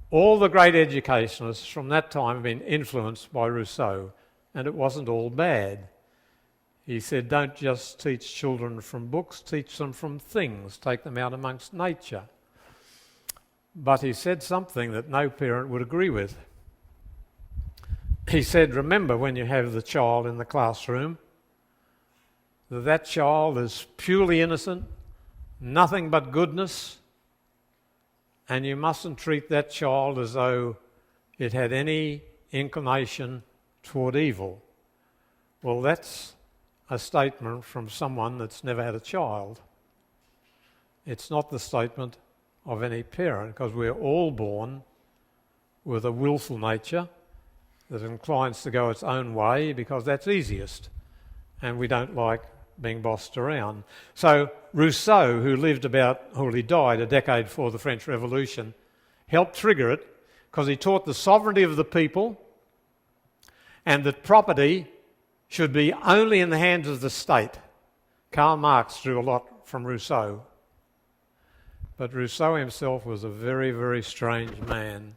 All the great educationalists from that time have been influenced by Rousseau, and it wasn't all bad. He said, don't just teach children from books, teach them from things, take them out amongst nature. But he said something that no parent would agree with. He said, remember when you have the child in the classroom, that child is purely innocent, nothing but goodness, and you mustn't treat that child as though it had any inclination toward evil. Well, that's a statement from someone that's never had a child. It's not the statement of any parent, because we're all born with a willful nature that inclines to go its own way because that's easiest, and we don't like being bossed around. So Rousseau, who he died a decade before the French Revolution, helped trigger it because he taught the sovereignty of the people and that property should be only in the hands of the state. Karl Marx drew a lot from Rousseau. But Rousseau himself was a very, very strange man.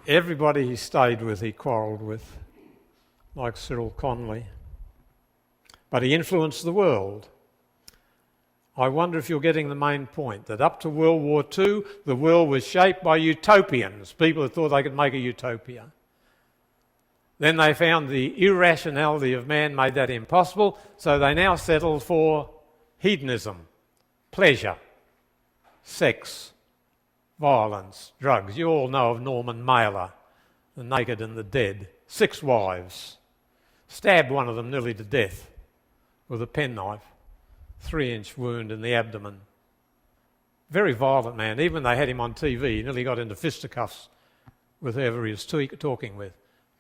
Everybody he stayed with, he quarrelled with, like Cyril Connolly. But he influenced the world. I wonder if you're getting the main point, that up to World War II, the world was shaped by utopians, people who thought they could make a utopia. Then they found the irrationality of man made that impossible, so they now settled for hedonism, pleasure, sex, violence, drugs. You all know of Norman Mailer, The Naked and the Dead. 6 wives. Stabbed one of them nearly to death with a penknife. 3-inch wound in the abdomen. Very violent man. Even when they had him on TV, he nearly got into fisticuffs with whoever he was talking with.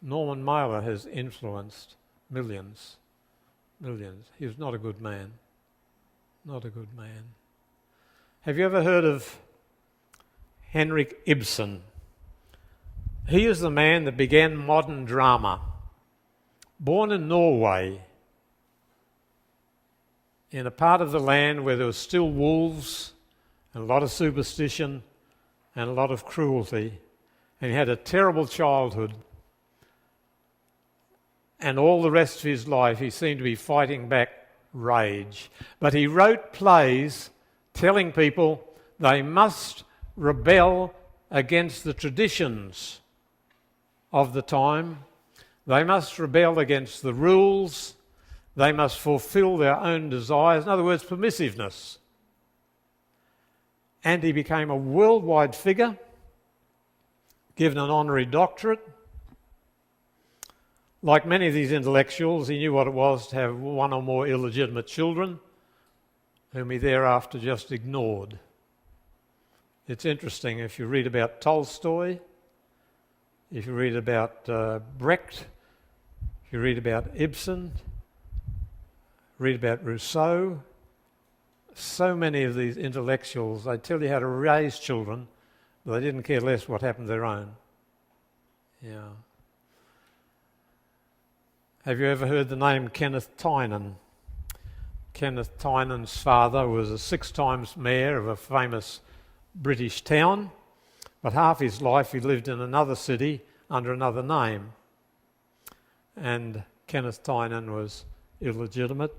Norman Mailer has influenced millions. He was not a good man. Not a good man. Have you ever heard of Henrik Ibsen? He is the man that began modern drama. Born in Norway, in a part of the land where there were still wolves and a lot of superstition and a lot of cruelty. And he had a terrible childhood. And all the rest of his life he seemed to be fighting back rage. But he wrote plays telling people they must rebel against the traditions of the time. They must rebel against the rules. They must fulfill their own desires. In other words, permissiveness. And he became a worldwide figure, given an honorary doctorate. Like many of these intellectuals, he knew what it was to have one or more illegitimate children, whom he thereafter just ignored. It's interesting, if you read about Tolstoy, if you read about Brecht, if you read about Ibsen, read about Rousseau, so many of these intellectuals, they tell you how to raise children, but they didn't care less what happened to their own. Yeah. Have you ever heard the name Kenneth Tynan? Kenneth Tynan's father was a 6 times mayor of a famous British town, but half his life he lived in another city under another name. And Kenneth Tynan was illegitimate.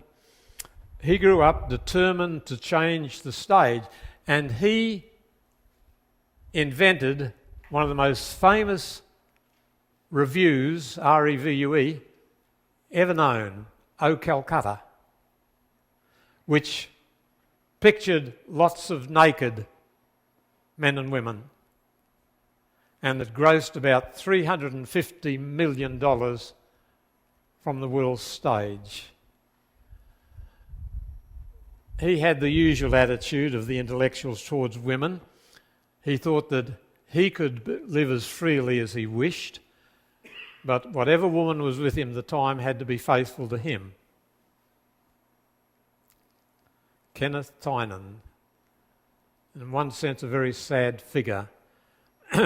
He grew up determined to change the stage, and he invented one of the most famous revues, R-E-V-U-E, ever known, O Calcutta, which pictured lots of naked men and women, and it grossed about $350 million from the world stage. He had the usual attitude of the intellectuals towards women. He thought that he could live as freely as he wished, but whatever woman was with him at the time had to be faithful to him. Kenneth Tynan, in one sense a very sad figure,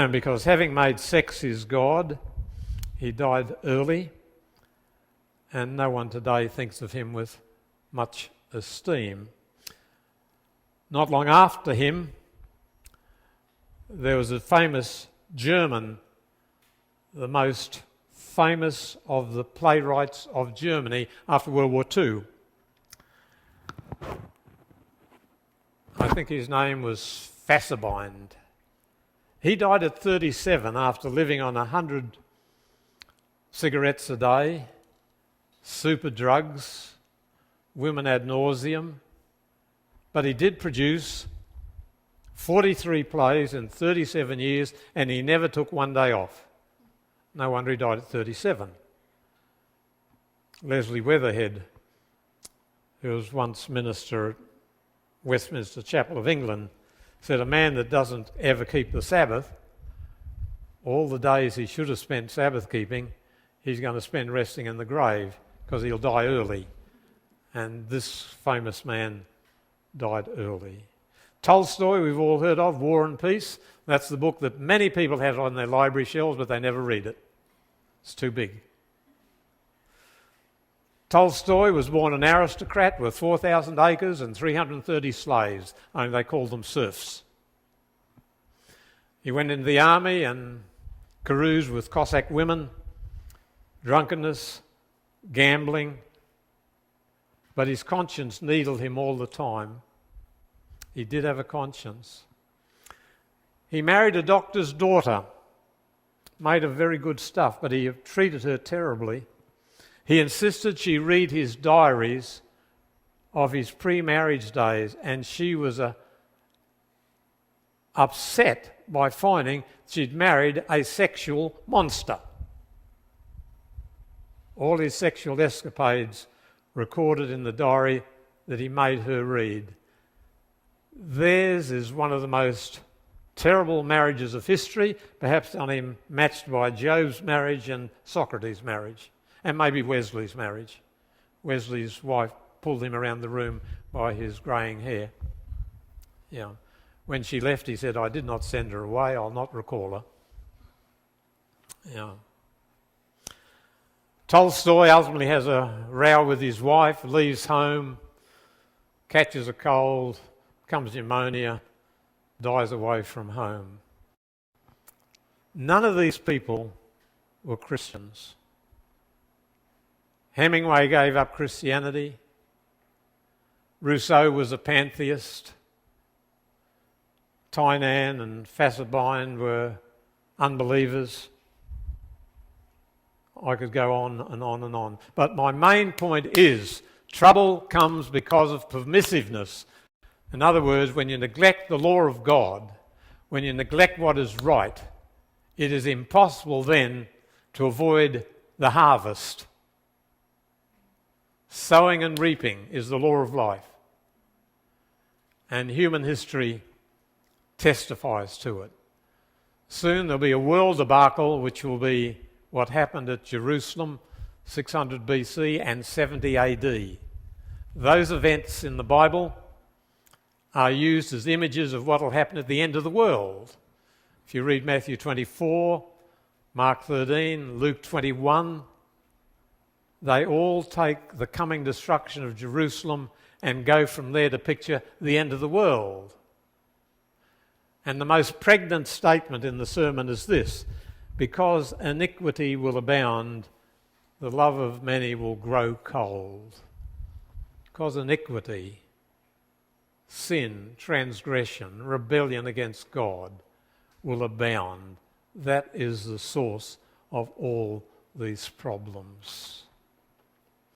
because having made sex his god, he died early, and no one today thinks of him with much esteem. Not long after him, there was a famous German, the most famous of the playwrights of Germany after World War II. I think his name was Fassbind. He died at 37 after living on 100 cigarettes a day, super drugs, women ad nauseum. But he did produce 43 plays in 37 years, and he never took one day off. No wonder he died at 37. Leslie Weatherhead, who was once minister at Westminster Chapel of England, said a man that doesn't ever keep the Sabbath, all the days he should have spent Sabbath keeping, he's going to spend resting in the grave because he'll die early. And this famous man died early. Tolstoy, we've all heard of, War and Peace. That's the book that many people have on their library shelves, but they never read it. It's too big. Tolstoy was born an aristocrat with 4,000 acres and 330 slaves. Only they called them serfs. He went into the army and caroused with Cossack women, drunkenness, gambling, but his conscience needled him all the time. He did have a conscience. He married a doctor's daughter, made of very good stuff, but he treated her terribly. He insisted she read his diaries of his pre-marriage days, and she was upset by finding she'd married a sexual monster. All his sexual escapades recorded in the diary that he made her read. Theirs is one of the most terrible marriages of history, perhaps only matched by Job's marriage and Socrates' marriage, and maybe Wesley's marriage. Wesley's wife pulled him around the room by his greying hair. Yeah. When she left, he said, "I did not send her away, I'll not recall her." Yeah. Tolstoy ultimately has a row with his wife, leaves home, catches a cold, becomes pneumonia, dies away from home. None of these people were Christians. Hemingway gave up Christianity. Rousseau was a pantheist. Tynan and Fassbind were unbelievers. I could go on and on and on. But my main point is trouble comes because of permissiveness. In other words, when you neglect the law of God, when you neglect what is right, it is impossible then to avoid the harvest. Sowing and reaping is the law of life. And human history testifies to it. Soon there'll be a world debacle, which will be what happened at Jerusalem, 600 BC and 70 AD. Those events in the Bible are used as images of what will happen at the end of the world. If you read Matthew 24, Mark 13, Luke 21, they all take the coming destruction of Jerusalem and go from there to picture the end of the world. And the most pregnant statement in the sermon is this: because iniquity will abound, the love of many will grow cold. Because iniquity, sin, transgression, rebellion against God will abound. That is the source of all these problems.